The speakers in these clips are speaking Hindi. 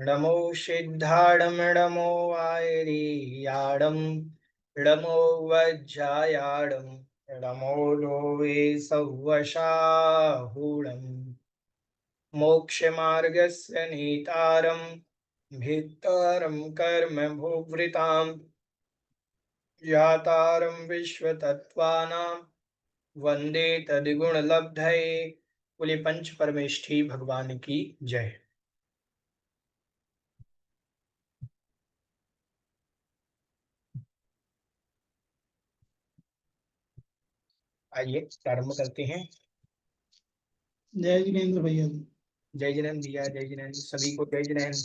नमो सिद्धाडम नमो वायरियाडम नमो वज्रायाडम नमो लोवे सवशाहूडम मोक्ष मार्गस्य नेतारम भित्तरम कर्म भोवृताम यातारम विश्वतत्त्वानां वंदे तद्गुण लब्धये। बोले पंच परमेष्ठी भगवान की जय। आइए प्रारंभ करते हैं। जय जिनेन्द्र भैया। जय जिनेन्द्र भैया, जय जिनेन्द्र, सभी को जय जिनेन्द्र,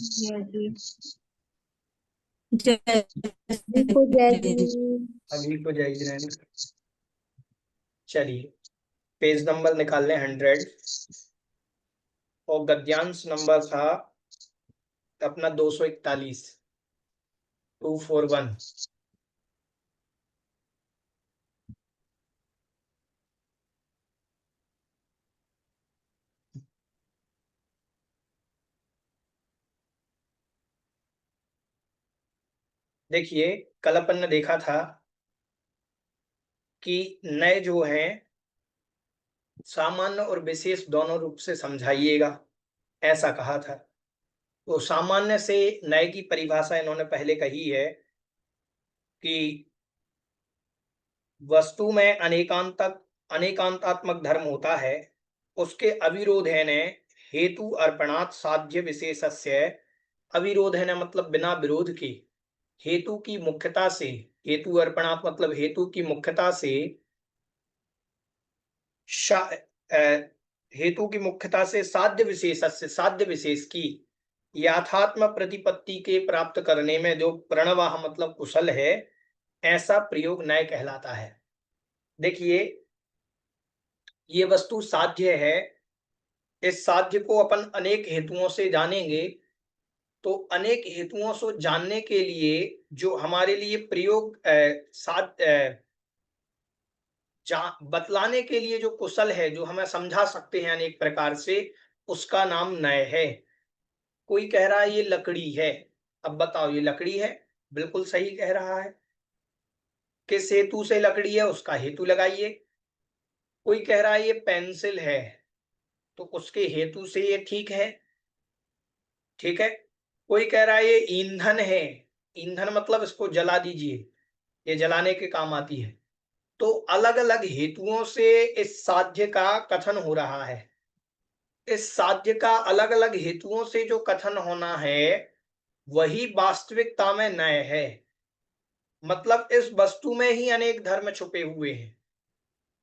सभी को जय जिनेन्द्र। चलिए पेज नंबर निकाल लें 100 और गद्यांश नंबर था अपना 241 241। देखिए कल अपन ने देखा था कि नए जो हैं सामान्य और विशेष दोनों रूप से समझाइएगा, ऐसा कहा था। तो सामान्य से नए की परिभाषा इन्होंने पहले कही है कि वस्तु में अनेकांतात्मक धर्म होता है, उसके अविरोधेन हेतु अर्पणात् साध्य विशेषस्य। अविरोधेन मतलब बिना विरोध के, हेतु की मुख्यता से, हेतु अर्पणात् मतलब हेतु की मुख्यता से, हेतु की मुख्यता से साध्य विशेषस्य, साध्य विशेष की यथात्म प्रतिपत्ति के प्राप्त करने में जो प्रणवाह मतलब कुशल है, ऐसा प्रयोग नय कहलाता है। देखिए ये वस्तु साध्य है, इस साध्य को अपन अनेक हेतुओं से जानेंगे। तो अनेक हेतुओं से जानने के लिए जो हमारे लिए प्रयोग बतलाने के लिए जो कुशल है, जो हमें समझा सकते हैं अनेक प्रकार से, उसका नाम नय है। कोई कह रहा है ये लकड़ी है, अब बताओ ये लकड़ी है, बिल्कुल सही कह रहा है। किस हेतु से लकड़ी है उसका हेतु लगाइए। कोई कह रहा है ये पेंसिल है, तो उसके हेतु से ये ठीक है, ठीक है। कोई कह रहा है ये ईंधन है, ईंधन मतलब इसको जला दीजिए, ये जलाने के काम आती है। तो अलग अलग हेतुओं से इस साध्य का कथन हो रहा है। इस साध्य का अलग अलग हेतुओं से जो कथन होना है वही वास्तविकता में नय है। मतलब इस वस्तु में ही अनेक धर्म छुपे हुए हैं।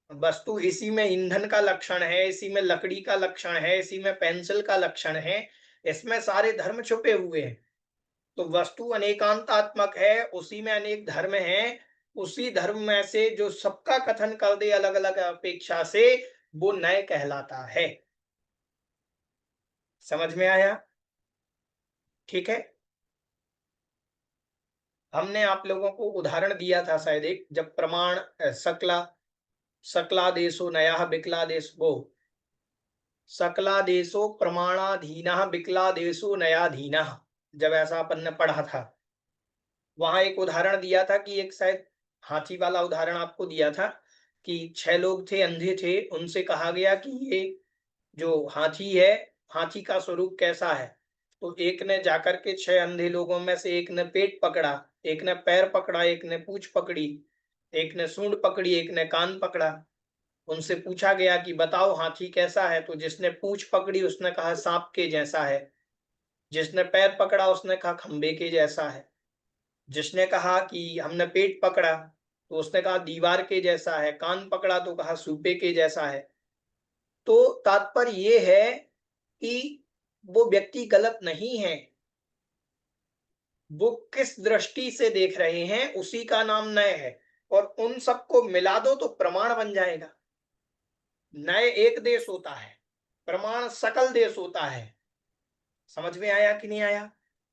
वस्तु इसी में ईंधन का लक्षण है, इसी में लकड़ी का लक्षण है, इसी में पेंसिल का लक्षण है, इसमें सारे धर्म छुपे हुए हैं। तो वस्तु अनेकांतात्मक है, उसी में अनेक धर्म हैं, उसी धर्म में से जो सबका कथन कर दे अलग अलग अपेक्षा से, वो नय कहलाता है। समझ में आया? ठीक है। हमने आप लोगों को उदाहरण दिया था शायद एक, जब प्रमाण सकलादेशो नया विकलादेश, वो सकलादेशो प्रमाणाधीनः विकलादेशो नयाधीनः, जब ऐसा अपन ने पढ़ा था, वहां एक उदाहरण दिया था कि एक शायद हाथी वाला उदाहरण आपको दिया था कि 6 लोग थे, अंधे थे, उनसे कहा गया कि ये जो हाथी है, हाथी का स्वरूप कैसा है। तो एक ने जाकर के 6 अंधे लोगों में से एक ने पेट पकड़ा, एक ने पैर पकड़ा, एक ने पूंछ पकड़ी, एक ने सूंड पकड़ी, एक ने कान पकड़ा। उनसे पूछा गया कि बताओ हाथी कैसा है। तो जिसने पूंछ पकड़ी उसने कहा सांप के जैसा है, जिसने पैर पकड़ा उसने कहा खंबे के जैसा है, जिसने कहा कि हमने पेट पकड़ा तो उसने कहा दीवार के जैसा है, कान पकड़ा तो कहा सूपे के जैसा है। तो तात्पर्य ये है कि वो व्यक्ति गलत नहीं है, वो किस दृष्टि से देख रहे हैं उसी का नाम नय है। और उन सबको मिला दो तो प्रमाण बन जाएगा। नय एक देश होता है, प्रमाण सकल देश होता है। समझ में आया कि नहीं आया?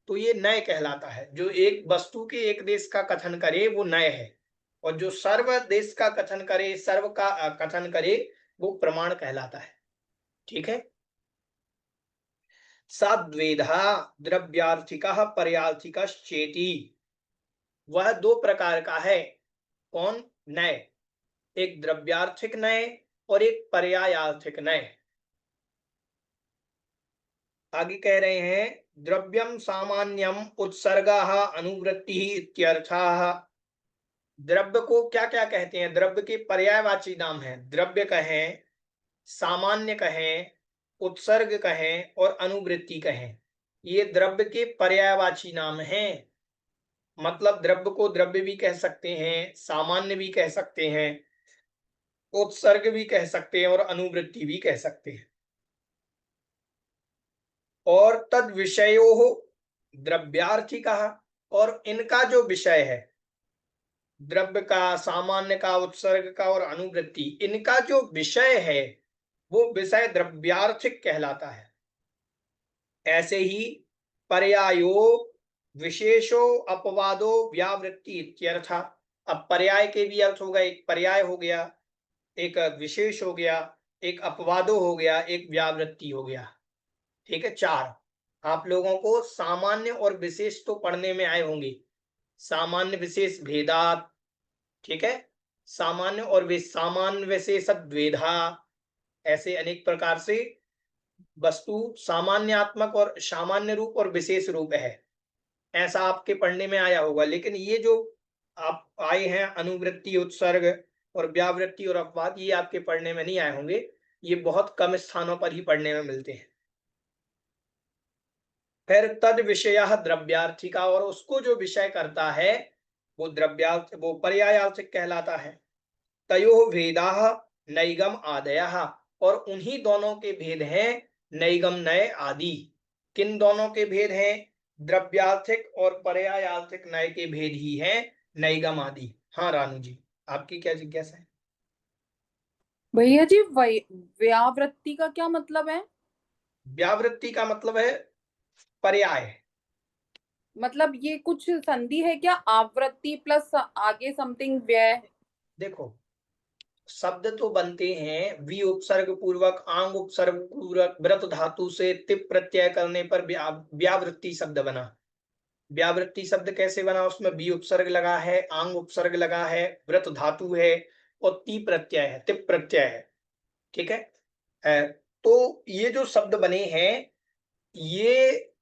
तो ये नय कहलाता है। जो एक वस्तु के एक देश का कथन करे वो नय है, और जो सर्व देश का कथन करे, सर्व का कथन करे, वो प्रमाण कहलाता है। ठीक है। सद्वेधा द्रव्यार्थिकः पर्यार्थिकश्चेति, वह दो प्रकार का है। कौन? नय। एक द्रव्यार्थिक नय और एक पर्यायार्थिक नय। आगे कह रहे हैं द्रव्यम सामान्यम उत्सर्गः अनुवृत्ति इत्यर्थः। द्रव्य को क्या क्या कहते हैं? द्रव्य के पर्यायवाची नाम है। द्रव्य कहें, सामान्य कहें, उत्सर्ग कहें और अनुवृत्ति कहें, ये द्रव्य के पर्यायवाची नाम हैं। मतलब द्रव्य को द्रव्य भी कह सकते हैं, सामान्य भी कह सकते हैं, उत्सर्ग भी कह सकते हैं और अनुवृत्ति भी कह सकते हैं। और तद विषयो द्रव्यार्थिकः, और इनका जो विषय है, द्रव्य का, सामान्य का, उत्सर्ग का और अनुवृत्ति, इनका जो विषय है वो विषय द्रव्यार्थिक कहलाता है। ऐसे ही पर्यायो विशेषो अपवादो व्यावृत्ति इत्यर्थ। अब पर्याय के भी अर्थ हो गए, एक पर्याय हो गया, एक विशेष हो गया, एक अपवादो हो गया, एक व्यावृत्ति हो गया। ठीक है, चार। आप लोगों को सामान्य और विशेष तो पढ़ने में आए होंगे। सामान्य विशेष भेदात, ठीक है, सामान्य और सामान्य विशेष द्वेधा, ऐसे अनेक प्रकार से वस्तु सामान्यात्मक और सामान्य रूप और विशेष रूप है, ऐसा आपके पढ़ने में आया होगा। लेकिन ये जो आप आए हैं अनुवृत्ति, उत्सर्ग और व्यावृत्ति और अपवाद, ये आपके पढ़ने में नहीं आए होंगे। ये बहुत कम स्थानों पर ही पढ़ने में मिलते हैं। फिर तद विषय द्रव्यार्थिका, और उसको जो विषय करता है वो द्रव्यार्थ, वो पर्यायार्थिक कहलाता है। तयो भेदा नैगम आदयः, और उन्हीं दोनों के भेद हैं नैगम नय आदि। किन दोनों के भेद हैं? द्रव्यार्थिक और पर्यायार्थिक नय के भेद ही हैं नैगम आदि। हाँ रानू जी, आपकी क्या जिज्ञासा है? भैया जी, व्यावृत्ति का क्या मतलब है? व्यावृत्ति का मतलब है पर्याय। मतलब ये कुछ संधि है क्या? आवृत्ति प्लस आगे समथिंग व्यय। देखो, शब्द तो बनते हैं वी उपसर्ग पूर्वक, आंग उपसर्ग पूर्वक, व्रत धातु से तिप प्रत्यय करने पर व्यावृत्ति शब्द बना। व्यावृत्ति शब्द कैसे बना? उसमें वी उपसर्ग लगा है, आंग उपसर्ग लगा है, व्रत धातु है और ती प्रत्यय है, तिप प्रत्यय है। ठीक है। तो ये जो शब्द बने हैं, ये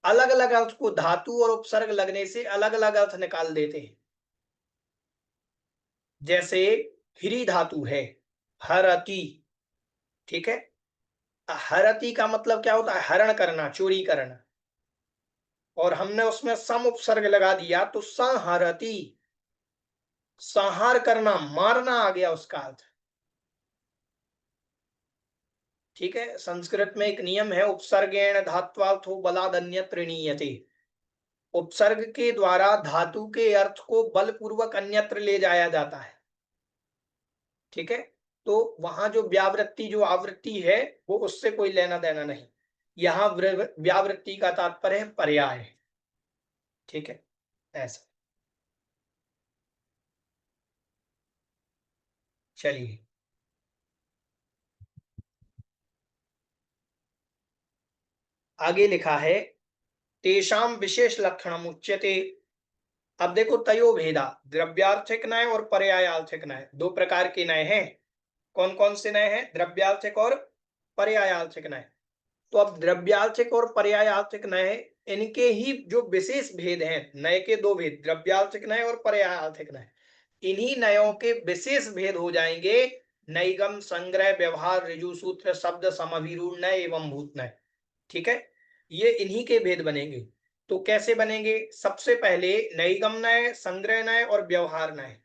अलग अलग अर्थ को धातु और उपसर्ग लगने से अलग अलग अर्थ निकाल देते हैं। जैसे हिरी धातु है हरति, ठीक है, हरति का मतलब क्या होता है? हरण करना, चोरी करना। और हमने उसमें सम उपसर्ग लगा दिया तो संहरति, संहार करना, मारना आ गया उसका अर्थ। ठीक है। संस्कृत में एक नियम है, उपसर्गेण धात्वार्थो बलाद अन्यत्र नीयते। उपसर्ग के द्वारा धातु के अर्थ को बलपूर्वक अन्यत्र ले जाया जाता है। ठीक है। तो वहां जो व्यावृत्ति, जो आवृत्ति है, वो उससे कोई लेना देना नहीं। यहां व्यावृत्ति का तात्पर्य है पर्याय। ठीक है, ऐसा। चलिए आगे लिखा है तेषाम विशेष लक्षणम उच्यते। अब देखो, तयो भेदा, द्रव्यार्थिक नय और पर्यायार्थिक नय, दो प्रकार के नय हैं। कौन कौन से नय हैं? द्रव्यार्थिक और पर्यायार्थिक नय। तो अब द्रव्यार्थिक और पर्यायार्थिक नय, इनके ही जो विशेष भेद हैं, नय के दो भेद, द्रव्यार्थिक नय और पर्यायार्थिक नय, इन्हीं नयों के विशेष भेद हो जाएंगे नैगम, संग्रह, व्यवहार, ऋजु सूत्र, शब्द, समभिरूढ़ नय एवं भूत नय। ठीक है, ये इन्हीं के भेद बनेंगे। तो कैसे बनेंगे? सबसे पहले नैगम नय, संग्रह नय और व्यवहार नय,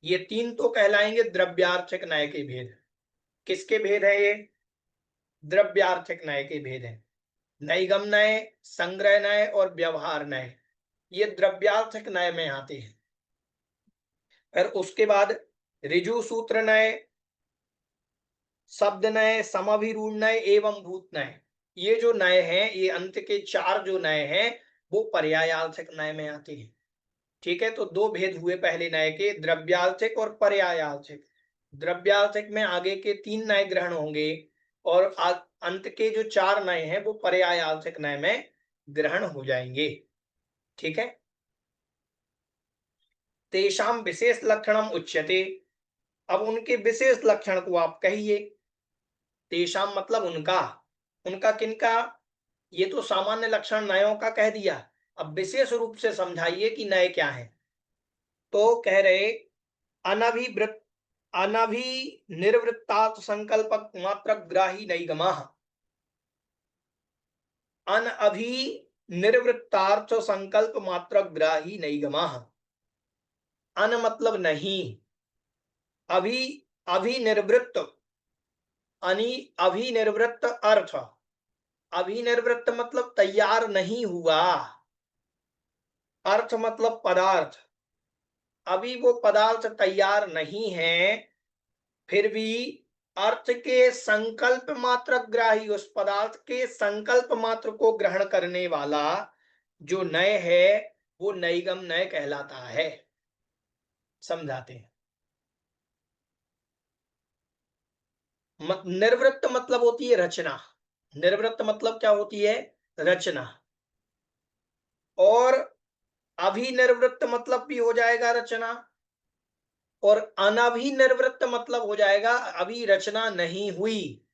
ये तीन तो कहलाएंगे द्रव्यार्थिक नय के भेद। किसके भेद है ये? द्रव्यार्थिक नय के भेद है। नैगम नय, संग्रह नय और व्यवहार नय, ये द्रव्यार्थिक नय में आते हैं। फिर उसके बाद ऋजु सूत्र नय, शब्द नय, समभिरूढ़ नय एवं भूत नय, ये जो नय हैं, ये अंत के 4 जो नय हैं वो पर्यायार्थक नय में आते हैं। ठीक है, तो 2 भेद हुए पहले नय के, द्रव्यार्थिक और पर्यायार्थिक। द्रव्यार्थिक में आगे के 3 नय ग्रहण होंगे और अंत के जो 4 नय हैं वो पर्यायार्थिक नय में ग्रहण हो जाएंगे। ठीक है, तेषाम विशेष लक्षणम उच्यते, अब उनके विशेष लक्षण को आप कहिए। तेषाम मतलब उनका, उनका किनका? ये तो सामान्य लक्षण नयों का कह दिया, अब विशेष रूप से समझाइए कि नए क्या है। तो कह रहे अनभिवृत अनभिनिर्वृत्तात् संकल्पक मात्र ग्राही नैगमाः, अनभिनिर्वृत्तार्थ संकल्प मात्र ग्राही नैगमाः। अन मतलब नहीं, अभी अभिनिर्वृत्त, अभिनिर्वृत्त अर्थ, अभिनिर्वृत्त मतलब तैयार नहीं हुआ, अर्थ मतलब पदार्थ, अभी वो पदार्थ तैयार नहीं है, फिर भी अर्थ के संकल्प मात्र ग्राही, उस पदार्थ के संकल्प मात्र को ग्रहण करने वाला जो नय है वो नैगम नय कहलाता है। समझाते हैं। निर्वृत्त मतलब होती है रचना, निर्वृत्त मतलब क्या होती है? रचना। और अभिनिर्वृत्त मतलब भी हो जाएगा रचना, और अनभिनिर्वृत्त मतलब हो जाएगा अभी रचना नहीं हुई,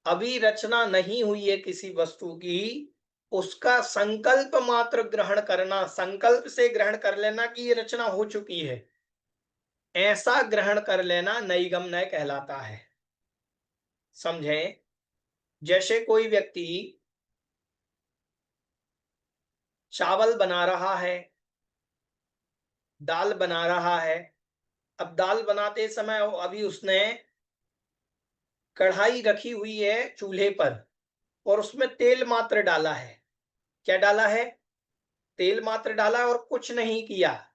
अभी रचना नहीं हुई है किसी वस्तु की, उसका संकल्प मात्र ग्रहण करना, संकल्प से ग्रहण कर लेना कि ये रचना हो चुकी है, ऐसा ग्रहण कर लेना नैगम नय कहलाता है। समझें? जैसे कोई व्यक्ति चावल बना रहा है, दाल बना रहा है, अब दाल बनाते समय अभी उसने कढ़ाई रखी हुई है चूल्हे पर और उसमें तेल मात्र डाला है। क्या डाला है? तेल मात्र डाला है और कुछ नहीं किया,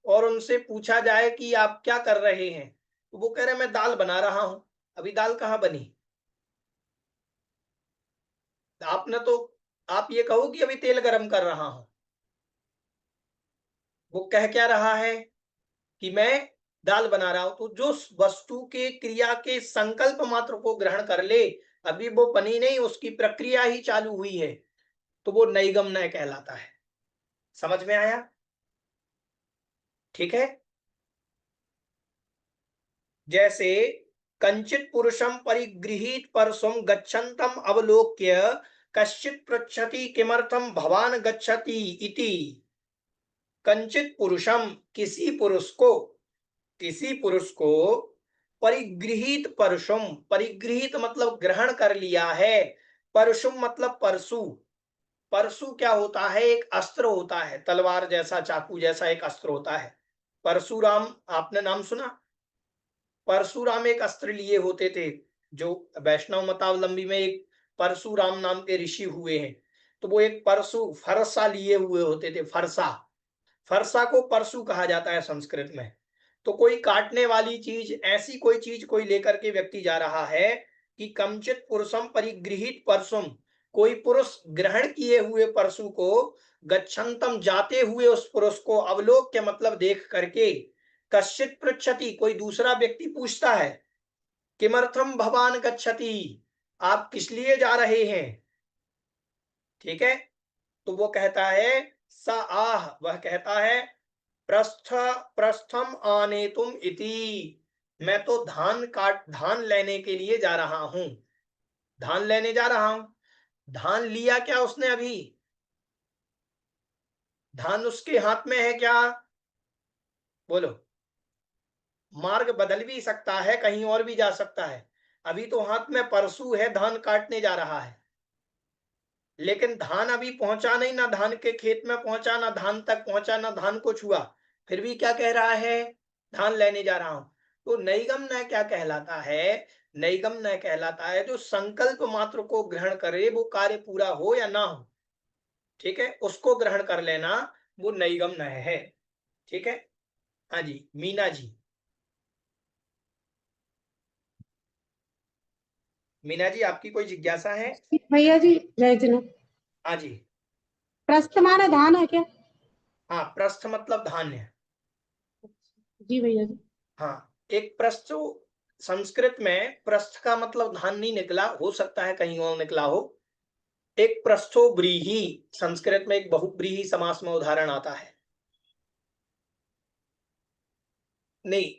और उनसे पूछा जाए कि आप क्या कर रहे हैं, तो वो कह रहे मैं दाल बना रहा हूं। अभी दाल कहां बनी? आपने तो, आप ये कहो कि अभी तेल गरम कर रहा हूं, वो कह क्या रहा है कि मैं दाल बना रहा हूं। तो जो वस्तु के क्रिया के संकल्प मात्र को ग्रहण कर ले, अभी वो बनी नहीं, उसकी प्रक्रिया ही चालू हुई है, तो वो नैगम नय कहलाता है। समझ में आया? ठीक है। जैसे कंचित पुरुषम परिगृहीत परसुम गच्छन्तम अवलोक्य कश्चित पृच्छति किमर्थम भवान गच्छति इति। कंचित पुरुषम, किसी पुरुष को, किसी पुरुष को परिगृहीत परशुम, परिगृहीत मतलब ग्रहण कर लिया है, परशुम मतलब परशु। परशु क्या होता है? एक अस्त्र होता है, तलवार जैसा, चाकू जैसा एक अस्त्र होता है। परशुराम, आपने नाम सुना? परशुराम एक अस्त्र लिए होते थे, जो वैष्णव मतावलंबी में एक परशुराम नाम के ऋषि हुए हैं, तो वो एक परशु फरसा लिए हुए होते थे। फरसा, फरसा को परशु कहा जाता है संस्कृत में। तो कोई काटने वाली चीज, ऐसी कोई चीज कोई लेकर के व्यक्ति जा रहा है कि कमचित पुरुषम परिगृहीत परशुम, कोई पुरुष ग्रहण किए हुए परशु को, गच्छन्तम जाते हुए उस पुरुष को, अवलोक्य मतलब देख करके, कश्चित पृच्छति कोई दूसरा व्यक्ति पूछता है, किमर्थम भवान गच्छति, आप किस लिए जा रहे हैं? ठीक है, तो वो कहता है स आह, वह कहता है प्रस्थम आनेतुम इति, मैं तो धान लेने के लिए जा रहा हूं, धान लेने जा रहा हूं। धान लिया क्या उसने? अभी धान उसके हाथ में है क्या? बोलो। मार्ग बदल भी सकता है, कहीं और भी जा सकता है, अभी तो हाथ में परशु है, धान काटने जा रहा है, लेकिन धान अभी पहुंचा नहीं, ना धान के खेत में पहुंचा, ना धान तक पहुंचा, ना धान को छुआ, फिर भी क्या कह रहा है? धान लेने जा रहा हूं। तो नैगम नय क्या कहलाता है? नैगम नय कहलाता है जो संकल्प मात्र को ग्रहण करे, वो कार्य पूरा हो या ना हो, ठीक है, उसको ग्रहण कर लेना, वो नैगम नय है। ठीक है, हाँ जी, मीना जी। मीना जी, आपकी कोई जिज्ञासा है? भैया जी जय जन। हाँ जी। प्रस्थ माने धान है क्या? हाँ, प्रस्थ मतलब धान्य। जी भैया जी। हाँ, एक प्रस्थ, संस्कृत में प्रस्थ का मतलब धान नहीं निकला, हो सकता है कहीं और निकला हो। एक प्रस्थो व्रीहि, संस्कृत में एक बहुव्रीहि समास में उदाहरण आता है। नहीं,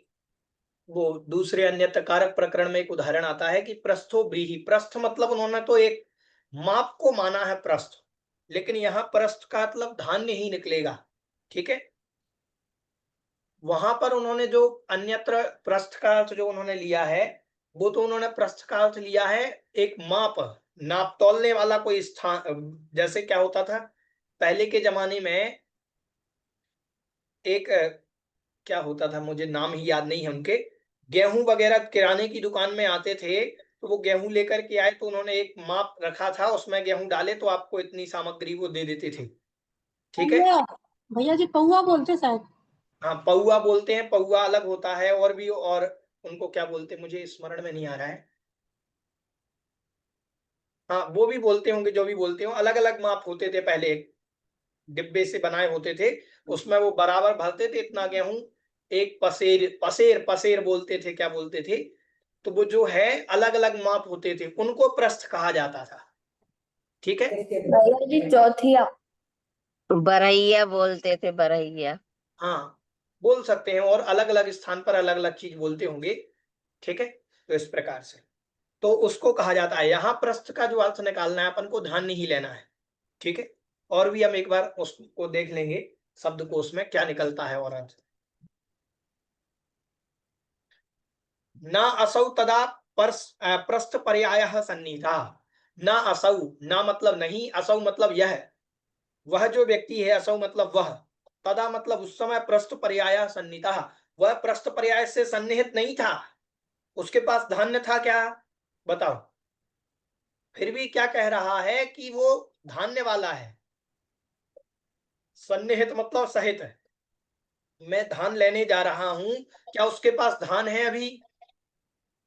वो दूसरे अन्यत्र कारक प्रकरण में एक उदाहरण आता है कि प्रस्थो व्रीहि, प्रस्थ मतलब उन्होंने तो एक माप को माना है प्रस्थ, लेकिन यहाँ प्रस्थ का मतलब धान्य ही निकलेगा। ठीक है, वहां पर उन्होंने जो अन्यत्र प्रस्थ का अर्थ जो उन्होंने लिया है, वो तो उन्होंने प्रस्थ का अर्थ लिया है एक माप, नाप तोलने वाला कोई स्थान। जैसे क्या होता था पहले के जमाने में, एक क्या होता था, मुझे नाम ही याद नहीं है उनके, गेहूं वगैरह किराने की दुकान में आते थे, तो वो गेहूं लेकर के आए, तो उन्होंने एक माप रखा था, उसमें गेहूं डाले तो आपको इतनी सामग्री वो दे देते थे। ठीक है, पौआ, भैया जी पौआ बोलते शायद। हाँ, पौआ बोलते हैं, पौआ अलग होता है, और भी, और उनको क्या बोलते हैं मुझे स्मरण में नहीं आ रहा है। हाँ, वो भी बोलते होंगे, जो भी बोलते हो, अलग अलग माप होते थे पहले, एक डिब्बे से बनाए होते थे, उसमें वो बराबर भरते थे इतना गेहूं, एक पसेर, पसेर पसेर बोलते थे, क्या बोलते थे, तो वो जो है अलग अलग माप होते थे, उनको प्रस्थ कहा जाता था। ठीक है, भैया जी चौथिया बरैया बोलते थे, बरैया। हाँ, बोल सकते हैं, और अलग अलग स्थान पर अलग अलग चीज बोलते होंगे। ठीक है, तो इस प्रकार से तो उसको कहा जाता है। यहाँ प्रस्थ का जो अर्थ निकालना है अपन को, ध्यान नहीं लेना है। ठीक है, और भी हम एक बार उसको देख लेंगे, शब्दकोश में क्या निकलता है और अर्थ। न असौ तदा प्रस्थ पर्यायः सन्निहितः। न असौ, न मतलब नहीं, असौ मतलब यह, वह जो व्यक्ति है, असौ मतलब वह, तदा मतलब उस समय, प्रस्थ पर्यायः सन्निहितः, वह प्रस्थ पर्याय से सन्निहित नहीं था, उसके पास धान्य था क्या, बताओ। फिर भी क्या कह रहा है कि वो धान्य वाला है, सन्निहित मतलब सहित है, मैं धान लेने जा रहा हूं, क्या उसके पास धान है अभी?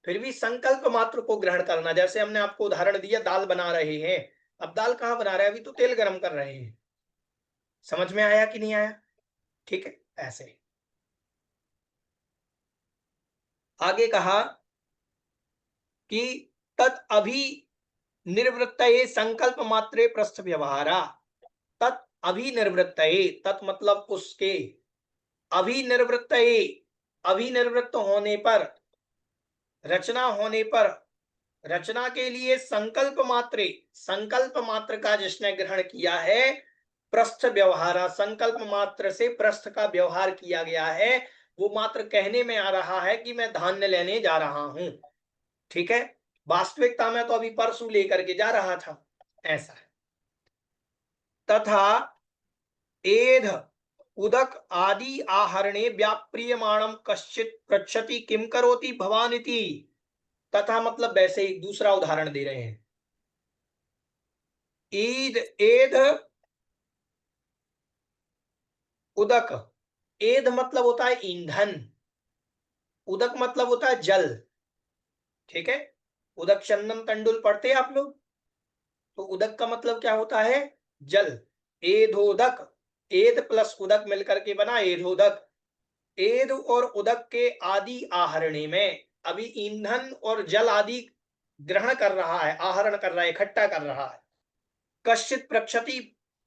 फिर भी संकल्प मात्र को ग्रहण करना, जैसे हमने आपको उदाहरण दिया, दाल बना रहे हैं, अब दाल कहाँ बना रहे हैं, अभी तो तेल गरम कर रहे हैं। समझ में आया कि नहीं आया? ठीक है, ऐसे आगे कहा कि तत् अभी निर्वृत्तये संकल्प मात्रे प्रस्थ व्यवहारा। तत् अभिनिर्वृत्तये, तत् मतलब उसके, अभिनिर्वृत्तये, अभिनिर्वृत्त होने पर, रचना होने पर, रचना के लिए संकल्प मात्रे, संकल्प मात्र का जिसने ग्रहण किया है, प्रस्थ व्यवहारा, संकल्प मात्र से प्रस्थ का व्यवहार किया गया है, वो मात्र कहने में आ रहा है कि मैं धान्य लेने जा रहा हूं। ठीक है, वास्तविकता में तो अभी परसों लेकर के जा रहा था, ऐसा है। तथा एध उदक आदि आहरणे व्याप्रियमाणम कश्चित पृच्छति किम करोति भवान इति। तथा मतलब वैसे ही दूसरा उदाहरण दे रहे हैं। ईद एध उदक, एध मतलब होता है ईंधन, उदक मतलब होता है जल। ठीक है, उदक चंदन तंडुल पढ़ते हैं आप लोग, तो उदक का मतलब क्या होता है, जल। एधोदक, एध प्लस उदक मिलकर के बना एधोदक। एध और उदक के आदि आहरणे में, अभी ईंधन और जल आदि ग्रहण कर रहा है, आहरण कर रहा है, इकट्ठा कर रहा है। कश्चित प्रक्षति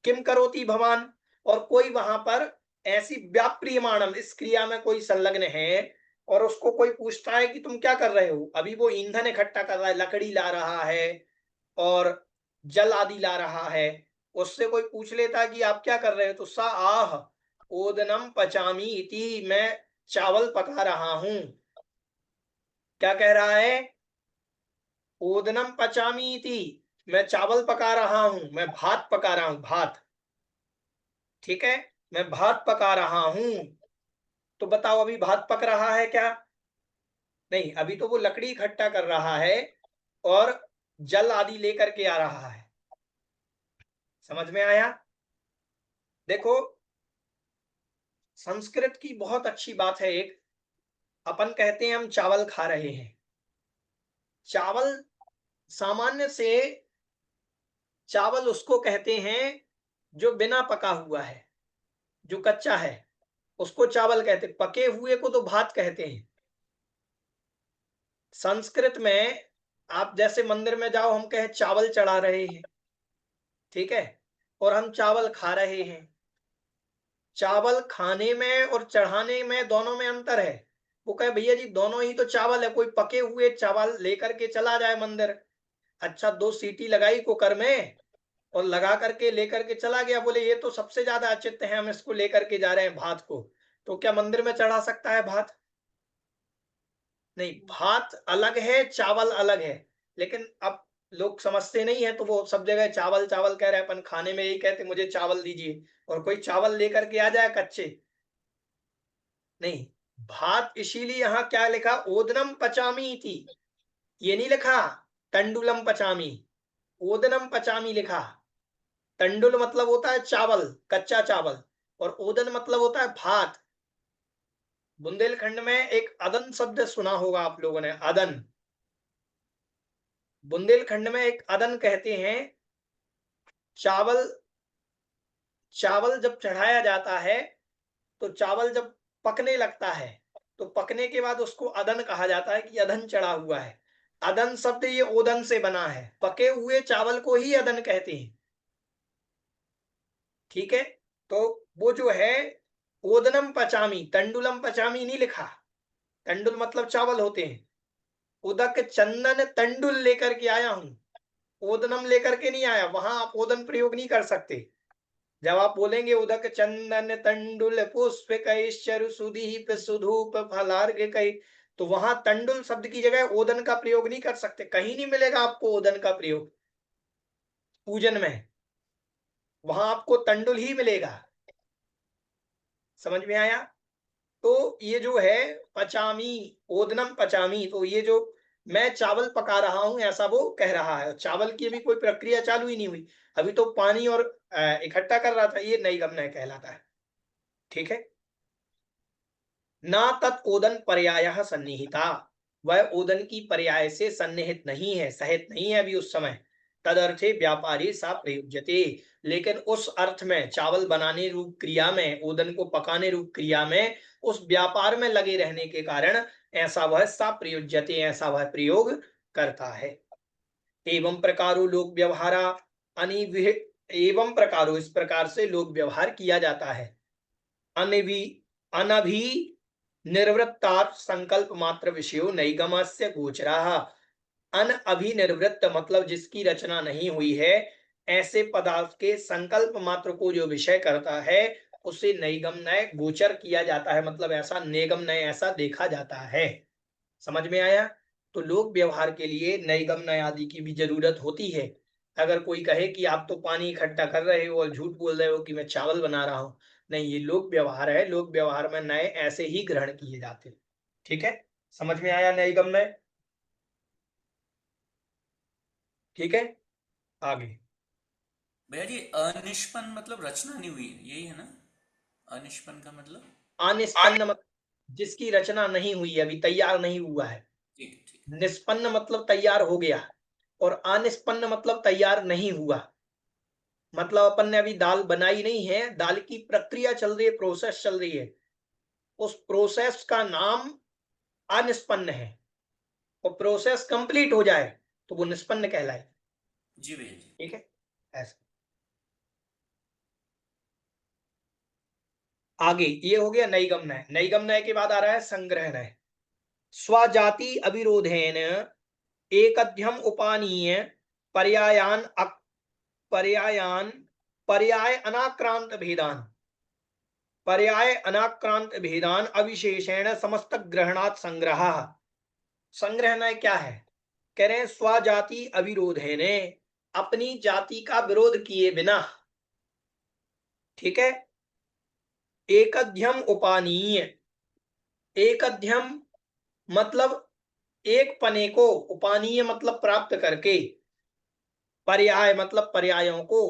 किम करोति भवान, और कोई वहां पर ऐसी व्याप्रियमाणम, इस क्रिया में कोई संलग्न है, और उसको कोई पूछता है कि तुम क्या कर रहे हो, अभी वो ईंधन इकट्ठा कर रहा है, लकड़ी ला रहा है और जल आदि ला रहा है, उससे कोई पूछ लेता कि आप क्या कर रहे हो, तो सा आह ओदनम पचामी इति, मैं चावल पका रहा हूं। क्या कह रहा है, ओदनम पचामी इति, मैं चावल पका रहा हूं, मैं भात पका रहा हूं, भात। ठीक है, मैं भात पका रहा हूं, तो बताओ अभी भात पक रहा है क्या? नहीं, अभी तो वो लकड़ी इकट्ठा कर रहा है और जल आदि लेकर के आ रहा है। समझ में आया? देखो, संस्कृत की बहुत अच्छी बात है एक, अपन कहते हैं हम चावल खा रहे हैं। चावल सामान्य से चावल उसको कहते हैं जो बिना पका हुआ है, जो कच्चा है उसको चावल कहते हैं, पके हुए को तो भात कहते हैं। संस्कृत में आप जैसे मंदिर में जाओ, हम कहें चावल चढ़ा रहे हैं, ठीक है, और हम चावल खा रहे हैं। चावल खाने में और चढ़ाने में दोनों में अंतर है। वो कहे भैया जी दोनों ही तो चावल है, कोई पके हुए चावल लेकर के चला जाए मंदिर, अच्छा 2 सीटी लगाई कुकर में और लगा करके लेकर के चला गया, बोले ये तो सबसे ज्यादा अचित्त है, हम इसको लेकर के जा रहे हैं भात को, तो क्या मंदिर में चढ़ा सकता है भात? नहीं, भात अलग है, चावल अलग है। लेकिन अब लोग समझते नहीं है, तो वो सब जगह चावल चावल कह रहे हैं, अपन खाने में यही कहते मुझे चावल दीजिए, और कोई चावल लेकर के आ जाए कच्चे, नहीं। भात इसीलिए यहाँ क्या लिखा, ओदनम पचामी थी, ये नहीं लिखा तंडुलम पचामी, ओदनम पचामी लिखा। तंडुल मतलब होता है चावल, कच्चा चावल, और ओदन मतलब होता है भात। बुंदेलखंड में एक अदन शब्द सुना होगा आप लोगों ने, अदन। बुंदेलखंड में एक अदन कहते हैं, चावल चावल जब चढ़ाया जाता है तो चावल जब पकने लगता है, तो पकने के बाद उसको अदन कहा जाता है कि अदन चढ़ा हुआ है। अदन शब्द ये ओदन से बना है, पके हुए चावल को ही अदन कहते हैं, ठीक है। तो वो जो है ओदनम पचामी, तंडुलम पचामी नहीं लिखा, तंडुल मतलब चावल होते हैं। उदक चंदन तंडुल लेकर के आया हूं, ओदनम लेकर के नहीं आया, वहां आप ओदन प्रयोग नहीं कर सकते। जब आप बोलेंगे उदक चंदन तंडुल पुष्प कैश्चरु सुदीप सुधूप फलार्घ कई, तो वहां तंडुल शब्द की जगह ओदन का प्रयोग नहीं कर सकते, कहीं नहीं मिलेगा आपको ओदन का प्रयोग पूजन में, वहां आपको तंडुल ही मिलेगा। समझ में आया? तो ये जो है पचामी, ओदनम पचामी, तो ये जो मैं चावल पका रहा हूं ऐसा वो कह रहा है। चावल की अभी कोई प्रक्रिया चालू ही नहीं हुई, अभी तो पानी और इकट्ठा कर रहा था, ये नैगम्य कहलाता है, ठीक है। ना तत् ओदन पर्यायः सन्निहिता, वह ओदन की पर्याय से सन्निहित नहीं है, सहित नहीं है अभी उस समय। तदर्थे व्यापारी सा प्रयुज्यते, लेकिन उस अर्थ में चावल बनाने रूप क्रिया में, ओदन को पकाने रूप क्रिया में, उस व्यापार में लगे रहने के कारण ऐसा वह सा प्रयुज्यते, ऐसा वह प्रयोग करता है। एवं प्रकारो लोक व्यवहारा अनिविह, एवं प्रकारो इस प्रकार से लोक व्यवहार किया जाता है। अनभि अनभि निर्वृत्तार्थ संकल्प मात्र विषयो नैगमस्य गोचराः, अनअभिनिर्वृत्त मतलब जिसकी रचना नहीं हुई है, ऐसे पदार्थ के संकल्प मात्र को जो विषय करता है उसे नैगम्य गोचर किया जाता है, मतलब ऐसा नैगम्य ऐसा देखा जाता है। समझ में आया? तो लोक व्यवहार के लिए नैगम्य आदि की भी जरूरत होती है। अगर कोई कहे कि आप तो पानी इकट्ठा कर रहे हो और झूठ बोल रहे हो कि मैं चावल बना रहा हूं, नहीं, ये लोक व्यवहार है, लोक व्यवहार में नए ऐसे ही ग्रहण किए जाते हैं, ठीक है। समझ में आया नैगम्य? ठीक है, आगे। भैया जी अनिष्पन्न मतलब रचना नहीं हुई है, यही है ना? अनिष्पन्न का मतलब अनिष्पन्न मतलब जिसकी रचना नहीं हुई है, अभी तैयार नहीं हुआ है। ठीक ठीक। निष्पन्न मतलब तैयार हो गया, और अनिष्पन्न मतलब तैयार नहीं हुआ। मतलब अपन ने अभी दाल बनाई नहीं है, दाल की प्रक्रिया चल रही है, प्रोसेस चल रही है, उस प्रोसेस का नाम अनिष्पन्न है, और प्रोसेस कंप्लीट हो जाए तो वो निष्पन्न कहलाए, जी भैया जी। ठीक है। ऐसा आगे ये हो गया नैगम्य। नैगम्य के बाद आ रहा है संग्रहणय। स्वजाति अविरोधेन एकध्यम उपानीय पर्यायान पर्यायान पर्याय अनाक्रांत भेदान, पर्याय अनाक्रांत भेदान अविशेषेण समस्त ग्रहणात् संग्रह। संग्रहणय क्या है? कह रहे हैं स्वजाति अविरोधेन, अपनी जाति का विरोध किए बिना, ठीक है। एकध्यम उपानीय, एकध्यम मतलब एक पने को, उपानीय मतलब प्राप्त करके, पर्याय मतलब पर्यायों को,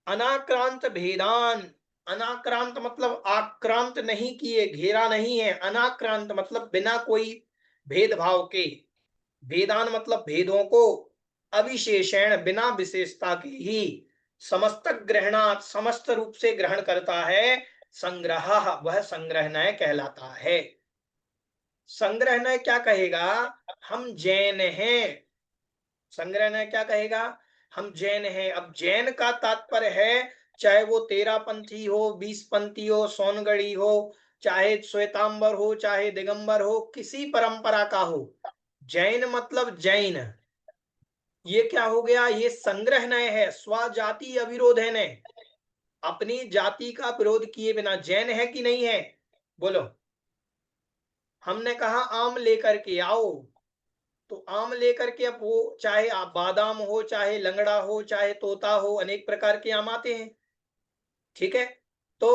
अनाक्रांत भेदान, अनाक्रांत मतलब आक्रांत नहीं किए, घेरा नहीं है, अनाक्रांत मतलब बिना कोई भेदभाव के, भेदान मतलब भेदों को, अविशेषण बिना विशेषता के ही, समस्त ग्रहणात समस्त रूप से ग्रहण करता है, संग्रह वह संग्रहणय कहलाता है। संग्रहणय क्या कहेगा? हम जैन हैं। संग्रहणय क्या कहेगा? हम जैन हैं। अब जैन का तात्पर्य है चाहे वो 13 पंथी हो, 20 पंथी हो, सोनगढ़ी हो, चाहे श्वेतांबर हो, चाहे दिगंबर हो, किसी परंपरा का हो, जैन मतलब जैन। ये क्या हो गया? ये संग्रहणय है, स्वजाति अविरोध है। अपनी जाति का विरोध किए बिना जैन है कि नहीं है? बोलो। हमने कहा आम लेकर के आओ, तो आम लेकर के, अब वो चाहे आप बादाम हो, चाहे लंगड़ा हो, चाहे तोता हो, अनेक प्रकार के आम आते हैं, ठीक है। तो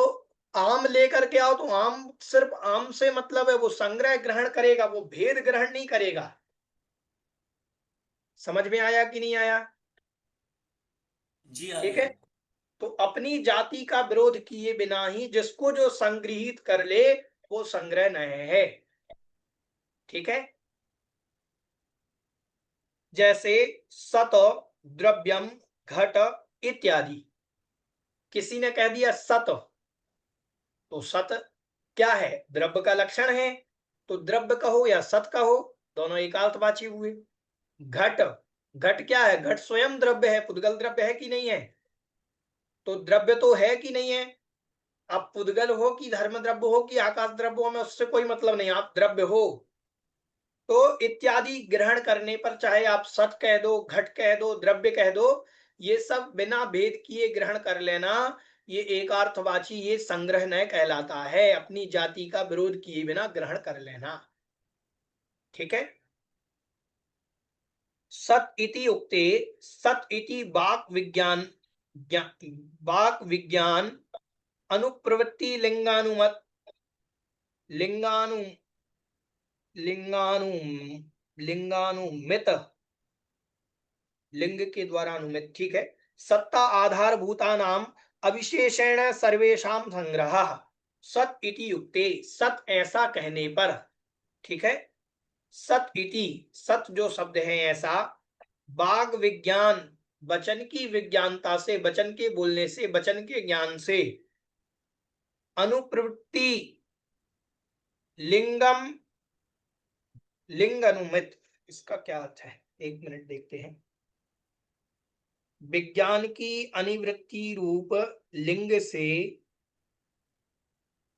आम लेकर के आओ, तो आम सिर्फ आम से मतलब है, वो संग्रह ग्रहण करेगा, वो भेद ग्रहण नहीं करेगा। समझ में आया कि नहीं आया? जी आ ठीक गया। है। तो अपनी जाति का विरोध किए बिना ही जिसको जो संग्रहित कर ले वो संग्रह नहीं है, ठीक है। जैसे सत, द्रव्यम, घट इत्यादि। किसी ने कह दिया सत, तो सत क्या है? द्रव्य का लक्षण है, तो द्रव्य कहो या सत कहो, दोनों एकार्थवाची हुए। घट, घट क्या है? घट स्वयं द्रव्य है, पुद्गल द्रव्य है कि नहीं है? तो द्रव्य तो है कि नहीं है? आप पुद्गल हो कि धर्म द्रव्य हो कि आकाश द्रव्य हो, में उससे कोई मतलब नहीं, आप द्रव्य हो। तो इत्यादि ग्रहण करने पर चाहे आप सत कह दो, घट कह दो, द्रव्य कह दो, ये सब बिना भेद किए ग्रहण कर लेना, ये एकार्थवाची, ये संग्रह न कहलाता है। अपनी जाति का विरोध किए बिना ग्रहण कर लेना, ठीक है। सत इति उक्ते, सत इति वाक् विज्ञान, वाक् विज्ञान अनुप्रवृत्ति लिंगानुमत, लिंगानु लिंगानु लिंगानुमित, लिंग के द्वारा अनुमित, ठीक है। सत्ता आधार भूतानाम अविशेषेण सर्वेषां संग्रह, सत इति युक्ते, सत ऐसा कहने पर, ठीक है। सत इति, सत जो शब्द है ऐसा, वाग विज्ञान वचन की विज्ञानता से, वचन के बोलने से, वचन के ज्ञान से, अनुप्रवृत्ति लिंगम, लिंग अनुमित, इसका क्या अर्थ है? एक मिनट देखते हैं। विज्ञान की अनिवृत्ति रूप लिंग से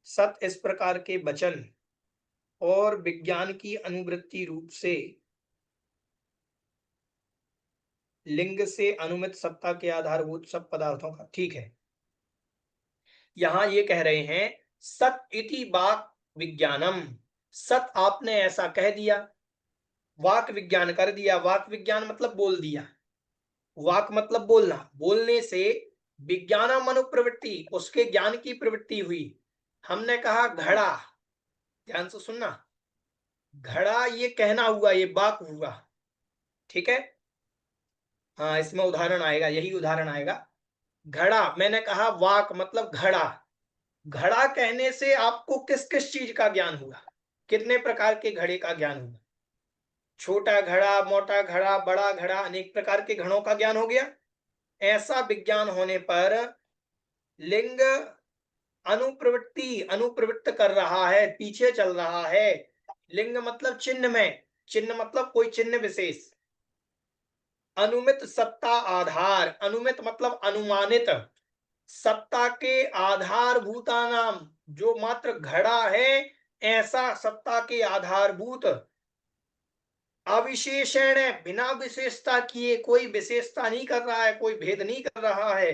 सत इस प्रकार के वचन, और विज्ञान की अनुवृत्ति रूप से लिंग से अनुमित सत्ता के आधारभूत सब पदार्थों का, ठीक है। यहां ये कह रहे हैं सत इति वाक विज्ञानम, सत आपने ऐसा कह दिया, वाक विज्ञान कर दिया। वाक विज्ञान मतलब बोल दिया, वाक मतलब बोलना, बोलने से विज्ञानम अनुप्रवृत्ति, उसके ज्ञान की प्रवृत्ति हुई। हमने कहा घड़ा, ध्यान से सुनना, घड़ा ये कहना हुआ, ये वाक हुआ, ठीक है। हाँ, इसमें उदाहरण आएगा, यही उदाहरण आएगा। घड़ा, मैंने कहा वाक मतलब घड़ा, घड़ा कहने से आपको किस किस चीज का ज्ञान हुआ? कितने प्रकार के घड़े का ज्ञान हुआ? छोटा घड़ा, मोटा घड़ा, बड़ा घड़ा, अनेक प्रकार के घड़ों का ज्ञान हो गया। ऐसा विज्ञान होने पर लिंग अनुप्रवृत्ति, अनुप्रवृत्त कर रहा है, पीछे चल रहा है। लिंग मतलब चिन्ह में, चिन्ह मतलब कोई चिन्ह विशेष। अनुमित सत्ता आधार, अनुमित मतलब अनुमानित, सत्ता के आधारभूता नाम, जो मात्र घड़ा है ऐसा सत्ता के आधारभूत, अविशेषण है, बिना विशेषता किए, कोई विशेषता नहीं कर रहा है, कोई भेद नहीं कर रहा है,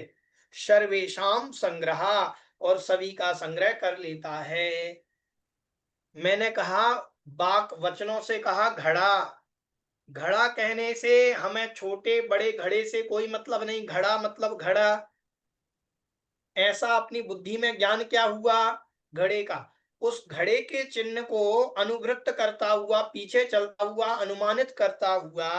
सर्वेषाम संग्रह, और सभी का संग्रह कर लेता है। मैंने कहा वाक वचनों से कहा घड़ा, घड़ा कहने से हमें छोटे बड़े घड़े से कोई मतलब नहीं, घड़ा मतलब घड़ा। ऐसा अपनी बुद्धि में ज्ञान क्या हुआ? घड़े का। उस घड़े के चिन्ह को अनुवृत्त करता हुआ, पीछे चलता हुआ, अनुमानित करता हुआ,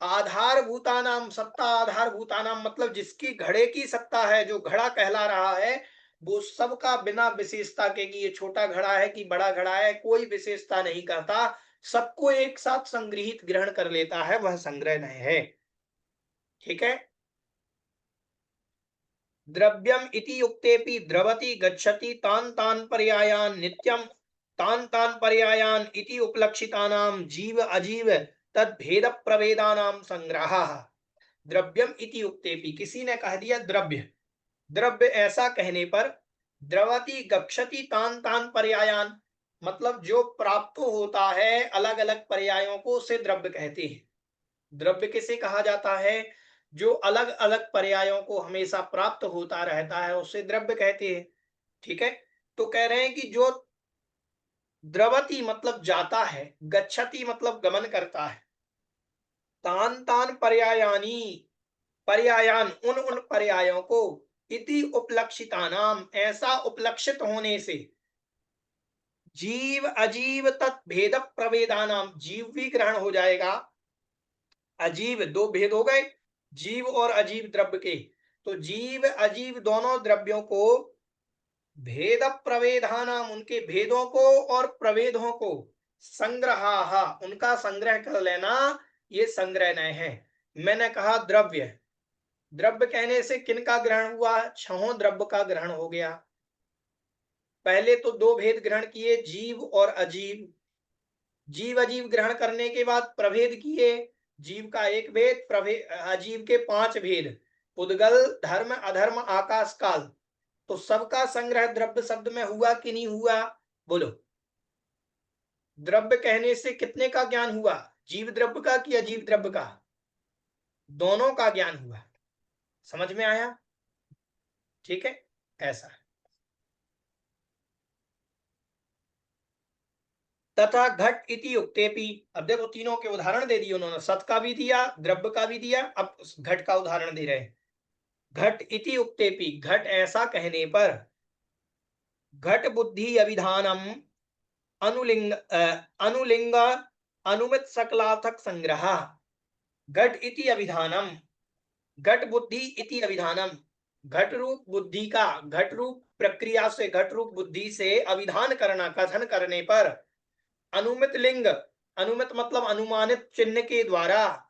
आधारभूतानाम, सत्ता आधारभूतानाम मतलब जिसकी घड़े की सत्ता है, जो घड़ा कहला रहा है, वो सबका बिना विशेषता के कि ये छोटा घड़ा है कि बड़ा घड़ा है, कोई विशेषता नहीं करता, सबको एक साथ संग्रहित ग्रहण कर लेता है, वह संग्रह है। ठीक है। द्रव्यम इति युक्तेपि द्रवति गच्छति तान तान पर्यायान नित्यम तान तान पर्यायान इति उपलक्षितानाम जीव अजीव तद भेद प्रभेदानाम संग्रहः। द्रव्यम इति युक्तेपि, किसी ने कह दिया द्रव्य, द्रव्य ऐसा कहने पर, द्रवति गच्छति तान तान पर्यायान मतलब जो प्राप्त होता है अलग अलग पर्यायों को, उसे द्रव्य कहते हैं। द्रव्य किसे कहा जाता है? जो अलग अलग पर्यायों को हमेशा प्राप्त होता रहता है, उसे द्रव्य कहते हैं। ठीक है। तो कह रहे हैं कि जो द्रवति मतलब जाता है, गच्छति मतलब गमन करता है, तान तान पर्यायानी, पर्यायान उन उन पर्यायों को, इति उपलक्षितानाम ऐसा उपलक्षित होने से, जीव अजीव तत्भेद प्रभेदानाम जीव भी ग्रहण हो जाएगा, अजीव दो भेद हो गए, जीव और अजीव द्रव्य के, तो जीव अजीव दोनों द्रव्यों को भेद प्रभेदानाम उनके भेदों को और प्रभेदों को संग्रहा उनका संग्रह कर लेना, ये संग्रहणय है। मैंने कहा द्रव्य, द्रव्य कहने से किन का ग्रहण हुआ? छहों द्रव्य का ग्रहण हो गया। पहले तो दो भेद ग्रहण किए, जीव और अजीव। जीव अजीव ग्रहण करने के बाद प्रभेद किए, जीव का एक भेद, प्रभेद अजीव के 5 भेद, उद्गल, धर्म, अधर्म, आकाश, काल। तो सबका संग्रह द्रव्य शब्द में हुआ कि नहीं हुआ? बोलो। द्रव्य कहने से कितने का ज्ञान हुआ? जीव द्रव्य का कि अजीव द्रव्य का? दोनों का ज्ञान हुआ। समझ में आया? ठीक है, ऐसा। तथा घट इति युक्तेपि, अब देखो तीनों के उदाहरण दे दिए उन्होंने, सत का भी दिया, द्रव्य का भी दिया, अब घट का उदाहरण दे रहे हैं। घट इति युक्तेपि घट ऐसा कहने पर, घट बुद्धि अभिधानम अनुलिंग अनुलिंग अनुमित सकलार्थक संग्रह। घट इति अभिधानम, घट बुद्धि इति अभिधानम, घट रूप बुद्धि का, घट रूप प्रक्रिया से, घट रूप बुद्धि से अभिधान करना, कथन करने पर, अनुमित लिंग, अनुमित मतलब अनुमानित चिन्ह के द्वारा,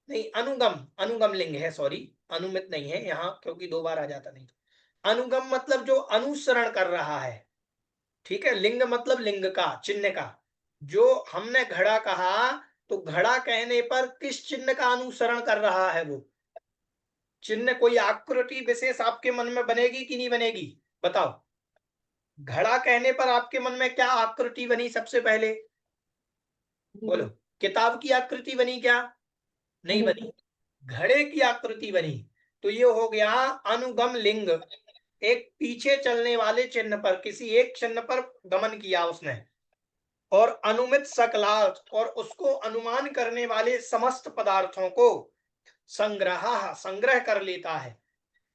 नहीं अनुगम, अनुगम लिंग है, सॉरी अनुमित नहीं है यहां, क्योंकि 2 बार आ जाता नहीं। अनुगम मतलब जो अनुसरण कर रहा है। ठीक है। लिंग मतलब लिंग का, चिन्ह का। जो हमने घड़ा कहा, तो घड़ा कहने पर किस चिन्ह का अनुसरण कर रहा है वो चिन्ह? कोई आकृति विशेष आपके मन में बनेगी कि नहीं बनेगी? बताओ। घड़ा कहने पर आपके मन में क्या आकृति बनी सबसे पहले? बोलो। किताब की आकृति बनी क्या? नहीं बनी, घड़े की आकृति बनी। तो ये हो गया अनुगम लिंग, एक पीछे चलने वाले चिन्ह पर, किसी एक चिन्ह पर गमन किया उसने। और अनुमित सकलार्थ, और उसको अनुमान करने वाले समस्त पदार्थों को संग्रह, संग्रह कर लेता है।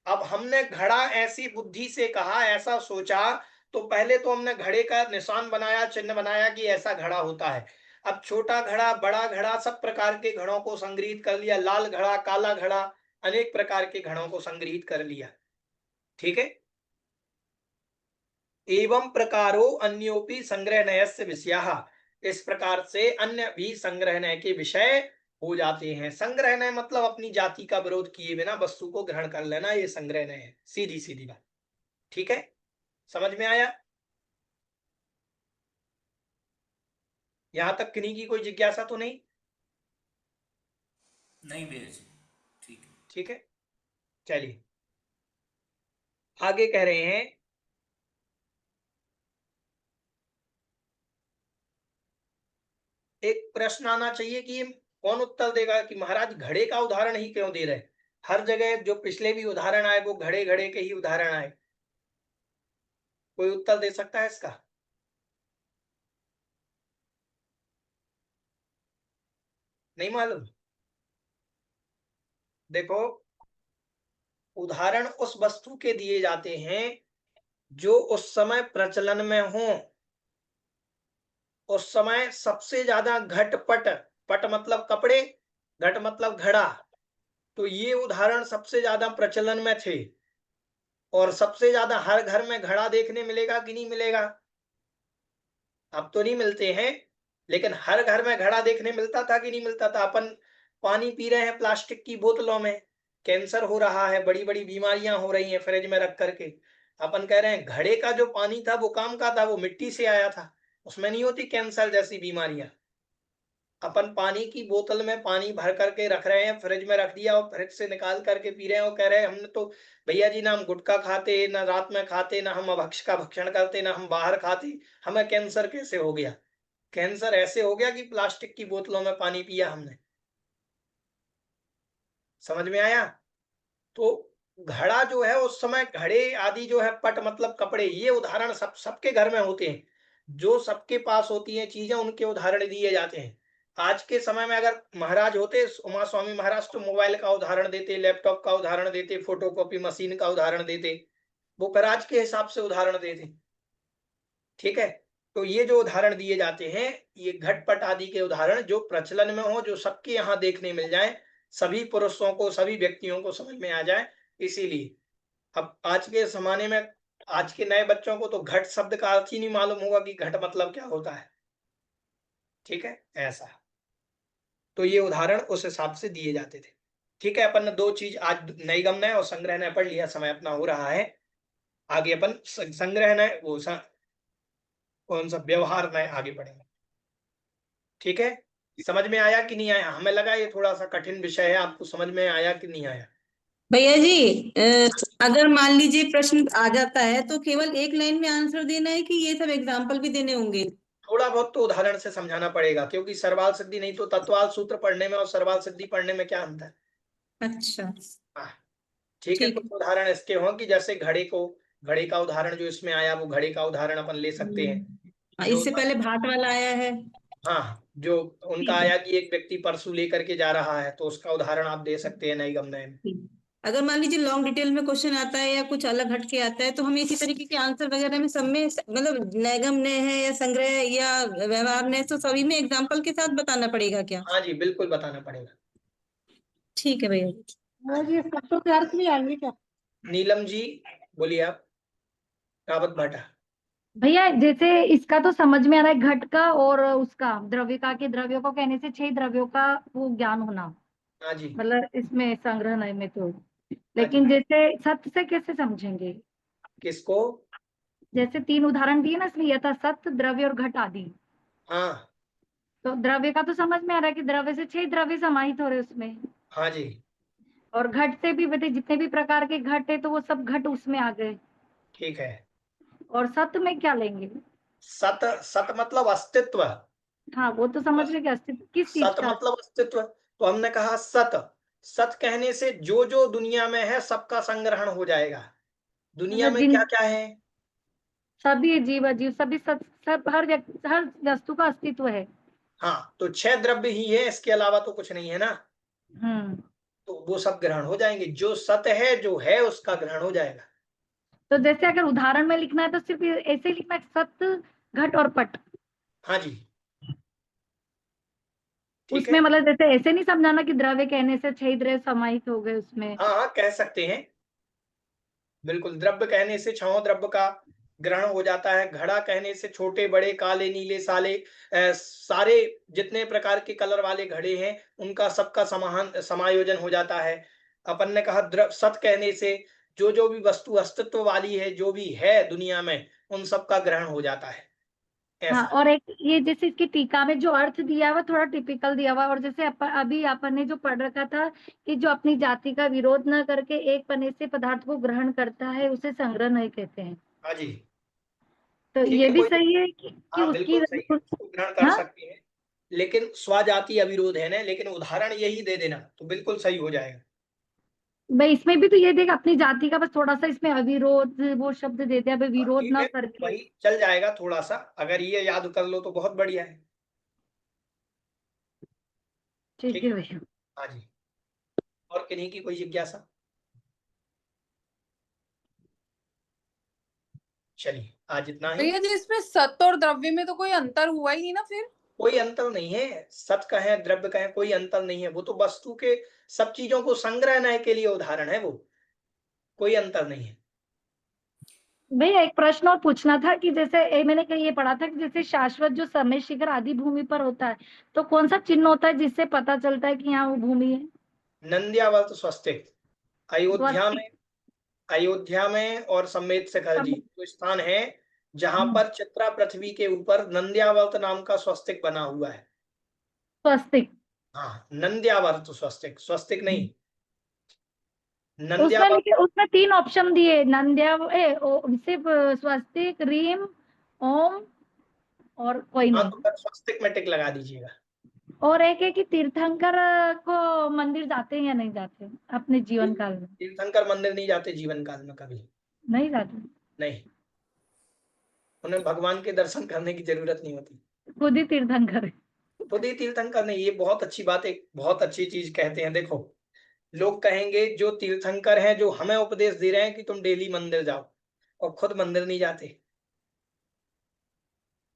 अब हमने घड़ा ऐसी बुद्धि से कहा, ऐसा सोचा, तो पहले तो हमने घड़े का निशान बनाया, चिन्ह बनाया कि ऐसा घड़ा होता है। अब छोटा घड़ा, बड़ा घड़ा, सब प्रकार के घड़ों को संग्रहित कर लिया, लाल घड़ा, काला घड़ा, अनेक प्रकार के घड़ों को संग्रहित कर लिया। ठीक है। एवं प्रकारो अन्योपि संग्रहणयस्य विषयः, इस प्रकार से अन्य भी संग्रहणय के विषय हो जाते हैं। संग्रहणय मतलब अपनी जाति का विरोध किए बिना वस्तु को ग्रहण कर लेना, ये संग्रहणय है, सीधी सीधी बात। ठीक है, समझ में आया? यहां तक किन्हीं की कोई जिज्ञासा तो नहीं? नहीं भैया जी, ठीक है। ठीक है, चलिए आगे कह रहे हैं, एक प्रश्न आना चाहिए कि कौन उत्तर देगा कि महाराज घड़े का उदाहरण ही क्यों दे रहे? हर जगह जो पिछले भी उदाहरण आए वो घड़े घड़े के ही उदाहरण आए। कोई उत्तर दे सकता है इसका? नहीं मालूम? देखो, उदाहरण उस वस्तु के दिए जाते हैं जो उस समय प्रचलन में हो, उस समय सबसे ज्यादा घटपट, पट मतलब कपड़े, घट मतलब घड़ा, तो ये उदाहरण सबसे ज्यादा प्रचलन में थे। और सबसे ज्यादा हर घर में घड़ा देखने मिलेगा कि नहीं मिलेगा? अब तो नहीं मिलते हैं, लेकिन हर घर में घड़ा देखने मिलता था कि नहीं मिलता था? अपन पानी पी रहे हैं प्लास्टिक की बोतलों में, कैंसर हो रहा है, बड़ी बड़ी बीमारियां हो रही हैं फ्रिज में रख करके। अपन कह रहे हैं घड़े का जो पानी था वो काम का था, वो मिट्टी से आया था, उसमें नहीं होती कैंसर जैसी बीमारियां। अपन पानी की बोतल में पानी भर करके रख रहे हैं, फ्रिज में रख दिया और फ्रिज से निकाल करके पी रहे हैं और कह रहे हैं हमने तो भैया जी ना हम गुटखा खाते, ना रात में खाते, ना हम अभक्ष का भक्षण करते, ना हम बाहर खाते, हमें कैंसर कैसे हो गया? कैंसर ऐसे हो गया कि प्लास्टिक की बोतलों में पानी पिया हमने। समझ में आया? तो घड़ा जो है उस समय, घड़े आदि जो है, पट मतलब कपड़े, ये उदाहरण सबके घर में होते हैं। जो सबके पास होती हैं चीजें उनके उदाहरण दिए जाते हैं। आज के समय में अगर महाराज होते, उमा स्वामी महाराज, तो मोबाइल का उदाहरण देते, लैपटॉप का उदाहरण देते, फोटोकॉपी मशीन का उदाहरण देते, वो पराज के हिसाब से उदाहरण देते। ठीक है, तो ये जो उदाहरण दिए जाते हैं, ये घटपट आदि के उदाहरण जो प्रचलन में हो, जो सबके यहाँ देखने मिल जाए, सभी पुरुषों को, सभी व्यक्तियों को समझ में आ जाए, इसीलिए। अब आज के जमाने में आज के नए बच्चों को तो घट शब्द का अर्थ ही नहीं मालूम होगा कि घट मतलब क्या होता है। ठीक है, ऐसा। तो ये उदाहरण उस हिसाब से दिए जाते थे। ठीक है, अपन ने दो चीज आज नैगम नय और संग्रह नय पढ़ लिया, समय अपना हो रहा है। आगे अपन संग्रह नय, वो कौन सा, व्यवहार नय आगे पढ़ेंगे। ठीक है, समझ में आया कि नहीं आया? हमें लगा ये थोड़ा सा कठिन विषय है, आपको समझ में आया कि नहीं आया? भैया जी, अगर मान लीजिए प्रश्न आ जाता है तो केवल एक लाइन में आंसर देना है कि ये सब एग्जाम्पल भी देने होंगे? थोड़ा बहुत तो उदाहरण से समझाना पड़ेगा, क्योंकि सर्वाल सिद्धि नहीं तो तत्वाल सूत्र पढ़ने में और सर्वाल सिद्धि पढ़ने में क्या अंतर है? अच्छा, हाँ, ठीक है। ठीक कुछ उदाहरण इसके हों कि जैसे घड़े का उदाहरण जो इसमें आया, वो घड़े का उदाहरण अपन ले सकते हैं। है। जो इससे पहले भाट वाला आया है। हाँ, जो उनका ठीक है, आया कि एक व्यक्ति परसू लेकर के जा रहा है, तो उसका उदाहरण आप दे सकते हैं नैगम नय में। ठीक। अगर मान लीजिए लॉन्ग डिटेल में क्वेश्चन आता है या कुछ अलग हट के आता है तो हमें इसी तरीके के आंसर वगैरह में सब में मतलब नैगम ने है या संग्रह या व्यवहार ने, तो सभी में एग्जाम्पल के साथ बताना पड़ेगा क्या? हाँ जी, बिल्कुल बताना पड़ेगा। ठीक है भैया। भैया जी शब्दों के अर्थ भी आएंगे क्या? नीलम जी बोलिए आप। रावत भाटा। भैया जैसे इसका तो समझ में आ रहा है, घट का और उसका द्रव्यका के, द्रव्यों को कहने से 6 द्रव्यों का वो ज्ञान होना, हाँ जी, मतलब इसमें संग्रह नय में तो। हाँ जी। लेकिन जैसे सत्य से कैसे समझेंगे? किसको? जैसे 3 उदाहरण दिए ना इसमें, यथा सत्य, द्रव्य और घट आदि। हाँ, तो द्रव्य का तो समझ में आ रहा है कि द्रव्य से 6 द्रव्य समाहित हो रहे उसमें, हाँ जी, और घट से भी बता जितने भी प्रकार के घट है तो वो सब घट उसमें आ गए। ठीक है। और सत्य में क्या लेंगे? सत, सत मतलब अस्तित्व। हाँ वो तो समझ रहे कि अस्तित्व किस चीज सत का? मतलब अस्तित्व, तो हमने कहा सत, सत कहने से जो जो दुनिया में है सबका संग्रहण हो जाएगा। दुनिया मतलब में जिन क्या क्या है? सभी जीव अजीव सभी सब हर व्यक्ति, हर वस्तु का अस्तित्व है। हाँ, तो 6 द्रव्य ही है, इसके अलावा तो कुछ नहीं है ना। हम्म। तो वो सब ग्रहण हो जाएंगे, जो सत है जो है उसका ग्रहण हो जाएगा। तो जैसे अगर उदाहरण में लिखना है तो सिर्फ ऐसे ही लिखना है, सत्य, घट और पट। हाँ जी, ठीक उसमें है। मतलब जैसे ऐसे नहीं समझाना कि द्रव्य कहने से 6 द्रव्य समाहित हो गए उसमें। हाँ हाँ, कह सकते हैं, बिल्कुल। द्रव्य कहने से 6 द्रव्य का ग्रहण हो जाता है। घड़ा कहने से छोटे बड़े काले नीले साले सारे जितने प्रकार के कलर वाले घड़े हैं उनका सबका समायोजन हो जाता है। अपन ने कहा सत कहने से जो जो भी वस्तु अस्तित्व वाली है, जो भी है दुनिया में, उन सबका ग्रहण हो जाता है, हाँ, ऐसा। और एक ये जैसे इसकी टीका में जो अर्थ दिया हुआ थोड़ा टिपिकल दिया हुआ, और जैसे अभी अपन ने जो पढ़ रखा था कि जो अपनी जाति का विरोध न करके एक पने से पदार्थ को ग्रहण करता है उसे संग्रह नहीं कहते हैं। हाँ जी, तो ठीक ये है, भी कोई सही है कि हाँ उसकी। बिल्कुल सही है, उसको ग्रहण कर हाँ सकती है। लेकिन स्वजाति अविरोध है ना, लेकिन उदाहरण यही दे देना तो बिल्कुल सही हो जाएगा। भाई इसमें भी तो ये देख, अपनी जाति का बस थोड़ा सा इसमें अविरोध वो शब्द दे दिया, भाई हाँ, विरोध ठीक ना है, करके। वही चल जाएगा थोड़ा सा, अगर ये याद कर लो तो बहुत बढ़िया है। ठीक ठीक है है, भैया। हाँ जी। और किन्हीं की कोई जिज्ञासा? चलिए आज इतना ही। भैया जी इसमें सत्य और द्रव्य में तो कोई अंतर हुआ ही नहीं ना फिर? कोई अंतर नहीं है, सत का है द्रव्य का है, कोई अंतर नहीं है। वो तो वस्तु के सब चीजों को संग्रहण के लिए उदाहरण है, वो कोई अंतर नहीं है। भैया एक प्रश्न और पूछना था कि जैसे मैंने कहीं ये पढ़ा था कि जैसे शाश्वत जो समय शिखर आदि भूमि पर होता है, तो कौन सा चिन्ह होता है जिससे पता चलता है कि यहाँ वो भूमि है? नंद्यावर्त स्वस्तिक। अयोध्या में, स्वस्तिक। अयोध्या में और समेत शिखर जी जो स्थान है जहां पर चित्रा पृथ्वी के ऊपर नंद्यावर्त नाम का स्वस्तिक बना हुआ है। स्वस्तिक। हाँ, नंद्यावर्त स्वस्तिक, स्वस्तिक नहीं, उसमें नंद्यावर्त। लिखे, उसमें 3 ऑप्शन दिए, सिर्फ स्वस्तिक, रीम, ओम और कोई हाँ नहीं। तो फिर स्वस्तिक में टिक लगा दीजिएगा। और एक है कि तीर्थंकर को मंदिर जाते हैं या नहीं जाते अपने जीवन काल में? तीर्थंकर मंदिर नहीं जाते जीवन काल में कभी, नहीं जाते, नहीं, उन्हें भगवान के दर्शन करने की जरूरत नहीं होती। खुद ही तीर्थंकर है। खुद ही तीर्थंकर नहीं, ये बहुत अच्छी बात, एक बहुत अच्छी चीज कहते हैं। देखो, लोग कहेंगे जो तीर्थंकर हैं जो हमें उपदेश दे रहे हैं कि तुम डेली मंदिर जाओ, और खुद मंदिर नहीं जाते,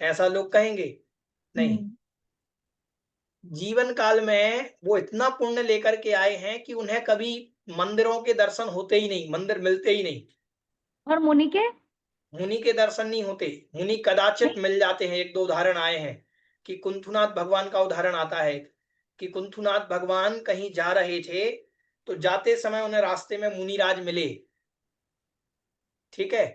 ऐसा लोग कहेंगे? नहीं, जीवन काल में वो इतना पुण्य लेकर के आए हैं कि उन्हें कभी मंदिरों के दर्शन होते ही नहीं, मंदिर मिलते ही नहीं। और मुनि के? मुनि के दर्शन नहीं होते, मुनि कदाचित मिल जाते हैं। एक दो उदाहरण आए हैं कि कुंथुनाथ भगवान का उदाहरण आता है कि कुंथुनाथ भगवान कहीं जा रहे थे तो जाते समय उन्हें रास्ते में मुनिराज मिले, ठीक है,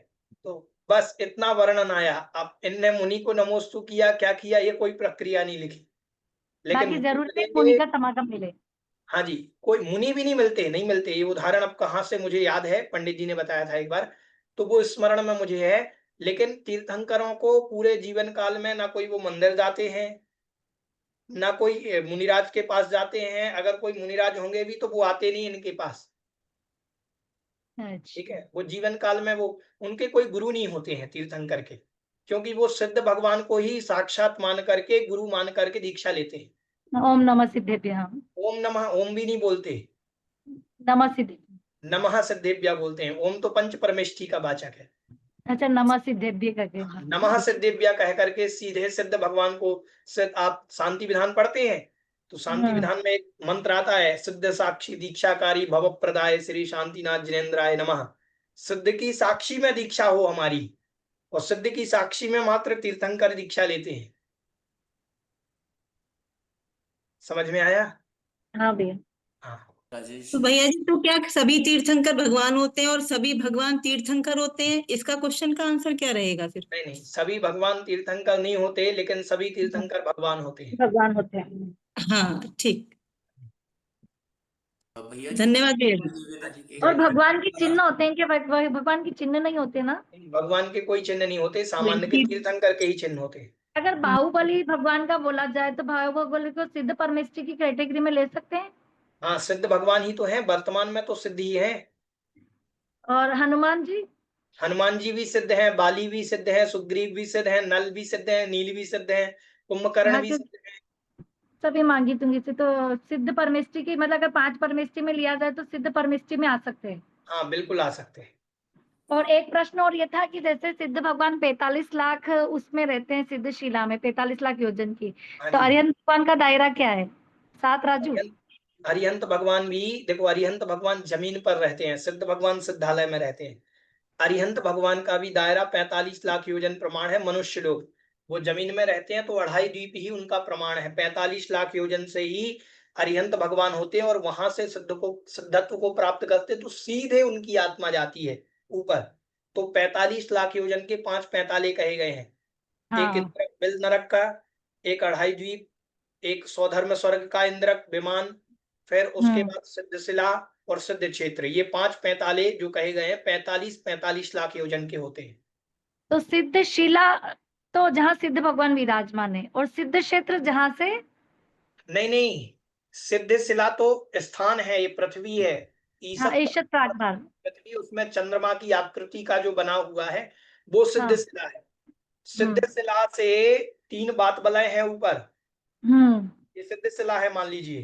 तो बस इतना वर्णन आया। अब इनने मुनि को नमोस्तु किया, क्या किया, ये कोई प्रक्रिया नहीं लिखी, लेकिन बाकी मुनि जरूर से मुनि मिलेंगे। का समागम मिले। हाँ जी, कोई मुनि भी नहीं मिलते, नहीं मिलते। ये उदाहरण अब कहाँ से मुझे याद है, पंडित जी ने बताया था एक बार, तो वो स्मरण में मुझे है। लेकिन तीर्थंकरों को पूरे जीवन काल में ना कोई वो मंदिर जाते हैं, ना कोई मुनिराज के पास जाते हैं। अगर कोई मुनिराज होंगे भी तो वो आते नहीं इनके पास, ठीक है। वो जीवन काल में वो, उनके कोई गुरु नहीं होते हैं तीर्थंकर के, क्योंकि वो सिद्ध भगवान को ही साक्षात मान करके, गुरु मान करके दीक्षा लेते हैं। ओम नमः सिद्धेभ्यः। ओम नमः, ओम भी नहीं बोलते, नमः सिद्धि, नमः सिद्धेभ्या बोलते हैं। ओम तो पंच परमेष्ठी का वाचक है। अच्छा नमः सिद्धेभ्य करके। नमः सिद्धेभ्या कह करके सीधे सिद्ध भगवान को, आप शांति विधान पढ़ते हैं तो शांति विधान में एक मंत्र आता है, सिद्ध साक्षी दीक्षाकारी भव प्रदाय श्री शांतिनाथ जिनेन्द्राय नमः। सिद्ध की साक्षी में दीक्षा हो हमारी, और सिद्ध की साक्षी में मात्र तीर्थंकर दीक्षा लेते हैं। समझ में आया? हाँ भैया। हाँ, राजेश तो भैया जी, तो क्या सभी तीर्थंकर भगवान होते हैं और सभी भगवान तीर्थंकर होते हैं? इसका क्वेश्चन का आंसर क्या रहेगा फिर? नहीं नहीं, सभी भगवान तीर्थंकर नहीं होते, लेकिन सभी तीर्थंकर भगवान होते हैं। भगवान होते हैं। हाँ ठीक, भैया जी, धन्यवाद भैया जी। निवेदा जी के और भगवान की चिन्ह होते हैं क्या? भगवान की चिन्ह नहीं होते ना? भगवान के कोई चिन्ह नहीं होते, सामान्य के तीर्थंकर के ही चिन्ह होते हैं। अगर बाहुबली भगवान का बोला जाए तो बाहुबली को सिद्ध परमेष्ठी की कैटेगरी में ले सकते हैं? हाँ, सिद्ध भगवान ही तो है, वर्तमान में तो सिद्ध ही है। और हनुमान जी? हनुमान जी भी सिद्ध हैं, बाली भी सिद्ध है, सुग्रीव भी सिद्ध है, नल भी सिद्ध है, नील भी सिद्ध है, कुंभकर्ण हाँ, भी जो सिद्ध है। सभी मांगी तुंगी से, तो सिद्ध परमेष्ठी की मतलब अगर 5 परमेष्ठी में लिया जाए तो सिद्ध परमेष्ठी में आ सकते हैं। हाँ बिल्कुल आ सकते हैं। और एक प्रश्न और ये था कि जैसे सिद्ध भगवान 45 लाख उसमें रहते हैं, सिद्ध शिला में 45 लाख योजन की, हाँ तो जी, अरिहंत भगवान का दायरा क्या है? 7 राजू? अरिहंत भगवान भी, देखो अरिहंत भगवान जमीन पर रहते हैं, सिद्ध भगवान सिद्धालय में रहते हैं। अरिहंत भगवान का भी दायरा 45 लाख योजन प्रमाण है। मनुष्य लोग वो जमीन में रहते हैं तो अढ़ाई द्वीप ही उनका प्रमाण है। 45 लाख योजन से ही अरिहंत भगवान होते हैं, और वहां से सिद्धत्व को प्राप्त करते तो सीधे उनकी आत्मा जाती है ऊपर। तो 45 लाख योजन के 5 पैताले कहे गए हैं। एक इंद्रक बिल नरक का, एक अढ़ाई द्वीप, एक सौधर्म स्वर्ग का इंद्रक विमान, फिर उसके बाद सिद्धशिला और सिद्ध क्षेत्र, ये 5 पैताले जो कहे गए हैं 45 लाख योजन के होते हैं। तो सिद्ध शिला तो जहाँ सिद्ध भगवान विराजमान है, और सिद्ध क्षेत्र जहाँ से? नहीं नहीं, सिद्धशिला तो स्थान है, ये पृथ्वी है। हाँ, ईशत प्रागभाग। पृथ्वी, उसमें चंद्रमा की आकृति का जो बना हुआ है वो सिद्धशिला है। सिद्धशिला से 3 बात बलय हैं ऊपर, ये सिद्धशिला है मान लीजिए,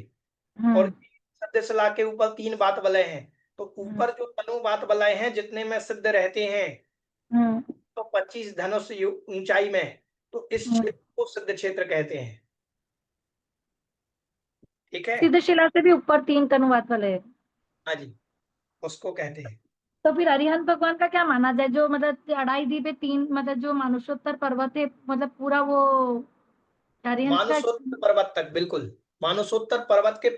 और सिद्धशिला के ऊपर 3 बात बलय हैं। तो ऊपर जो तनु बात बलय हैं जितने में सिद्ध रहते हैं, तो 25 धनुष ऊंचाई में है, तो इस क्षेत्र को सिद्ध क्षेत्र कहते हैं। ठीक है, सिद्धशिला से भी ऊपर 3 तनुवात वाले। हाँ जी, उसको कहते हैं। तो फिर अरिहंत भगवान का क्या माना जाए, जो मतलब अढ़ाई दी पे 3 मतलब जो मानुषोत्तर पर्वत है, मतलब पूरा वो अरिहंत का। मानसोत्तर पर्वत तक, बिल्कुल मानसोत्तर पर्वत के